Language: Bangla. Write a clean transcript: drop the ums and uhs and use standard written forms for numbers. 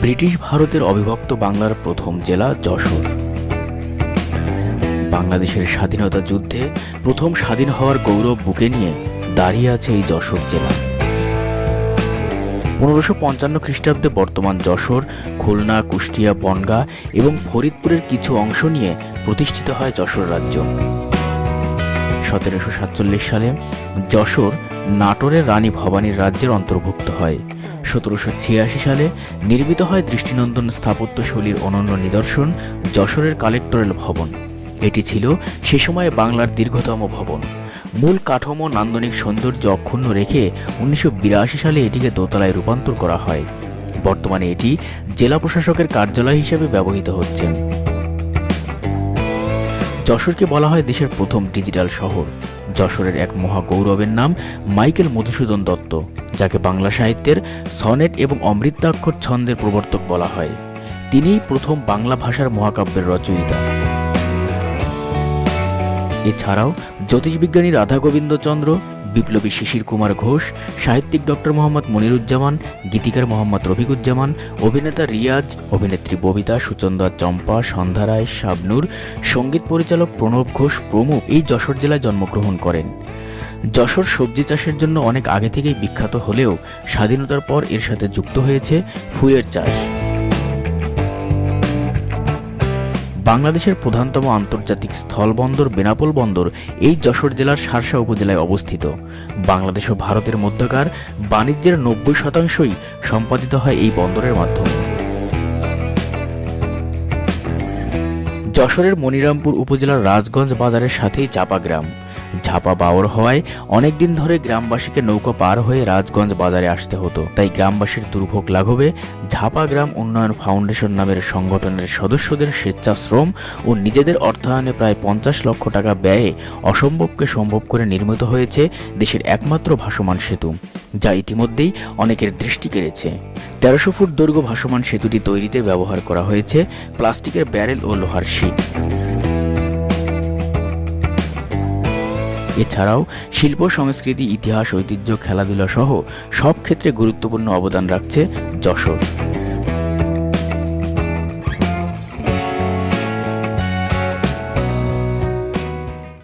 ব্রিটিশ ভারতের অবিভক্ত বাংলার প্রথম জেলা যশোর। বাংলাদেশের স্বাধীনতা যুদ্ধে প্রথম স্বাধীন হওয়ার গৌরব বুকে নিয়ে দাঁড়িয়ে আছে এই যশোর জেলা। 1555 খ্রিস্টাব্দে বর্তমান যশোর, খুলনা, কুষ্টিয়া, বনগাঁ এবং ফরিদপুরের কিছু অংশ নিয়ে প্রতিষ্ঠিত হয় যশোর রাজ্য। 1747 সালে যশোর নাটোরের রানী ভবানীর রাজ্যের অন্তর্ভুক্ত হয়। 1786 সালে নির্মিত হয় দৃষ্টিনন্দন স্থাপত্যশৈলীর অনন্য নিদর্শন যশোরের কালেক্টরেল ভবন। এটি ছিল সে সময়ে বাংলার দীর্ঘতম ভবন। মূল কাঠামো নান্দনিক সৌন্দর্য অক্ষুণ্ণ রেখে 1982 সালে এটিকে দোতলায় রূপান্তর করা হয়। বর্তমানে এটি জেলা প্রশাসকের কার্যালয় হিসেবে ব্যবহৃত হচ্ছে। যশোরকে বলা হয় দেশের প্রথম ডিজিটাল শহর। যশোরের এক মহাগৌরবের নাম মাইকেল মধুসূদন দত্ত, যাকে বাংলা সাহিত্যের সনেট এবং অমৃতাক্ষর ছন্দের প্রবর্তক বলা হয়। তিনিই প্রথম বাংলা ভাষার মহাকাব্যের রচয়িতা। এছাড়াও জ্যোতিষবিজ্ঞানী রাধা গোবিন্দ চন্দ্র, বিপ্লবী শিশির কুমার ঘোষ, সাহিত্যিক ডক্টর মোহাম্মদ মনিরুজ্জামান, গীতিকার মোহাম্মদ রফিকুজ্জামান, অভিনেতা রিয়াজ, অভিনেত্রী ববিতা, সুচন্দা, চম্পা, সন্ধ্যা রায়, শাবনূর, সঙ্গীত পরিচালক প্রণব ঘোষ প্রমুখ এই যশোর জেলায় জন্মগ্রহণ করেন। যশোর সবজি চাষের জন্য অনেক আগে থেকেই বিখ্যাত হলেও স্বাধীনতার পর এর সাথে যুক্ত হয়েছে ফুলের চাষ। বাংলাদেশের প্রধানতম আন্তর্জাতিক স্থলবন্দর বেনাপোল বন্দর এই যশোর জেলার শার্শা উপজেলায় অবস্থিত। বাংলাদেশ ও ভারতের মধ্যকার বাণিজ্যের 90% সম্পাদিত হয় এই বন্দরের মাধ্যমে। যশোরের মনিরামপুর উপজেলার রাজগঞ্জ বাজারের সাথেই চাপা গ্রাম। ঝাপা বাওর হওয়ায় অনেকদিন ধরে গ্রামবাসীকে নৌকা পার হয়ে রাজগঞ্জ বাজারে আসতে হতো। তাই গ্রামবাসীর দুর্ভোগ লাঘবে ঝাপা গ্রাম উন্নয়ন ফাউন্ডেশন নামের সংগঠনের সদস্যদের স্বেচ্ছাশ্রম ও নিজেদের অর্থায়নে প্রায় 50 লক্ষ টাকা ব্যয়ে অসম্ভবকে সম্ভব করে নির্মিত হয়েছে দেশের একমাত্র ভাসমান সেতু, যা ইতিমধ্যেই অনেকের দৃষ্টি কেড়েছে। 1300 ফুট দৈর্ঘ্য ভাসমান সেতুটি তৈরিতে ব্যবহার করা হয়েছে প্লাস্টিকের ব্যারেল ও লোহার শিট। এছাড়াও শিল্প, সংস্কৃতি, ইতিহাস, ঐতিহ্য, খেলাধুলা সহ সব ক্ষেত্রে গুরুত্বপূর্ণ অবদান রাখছে যশোর।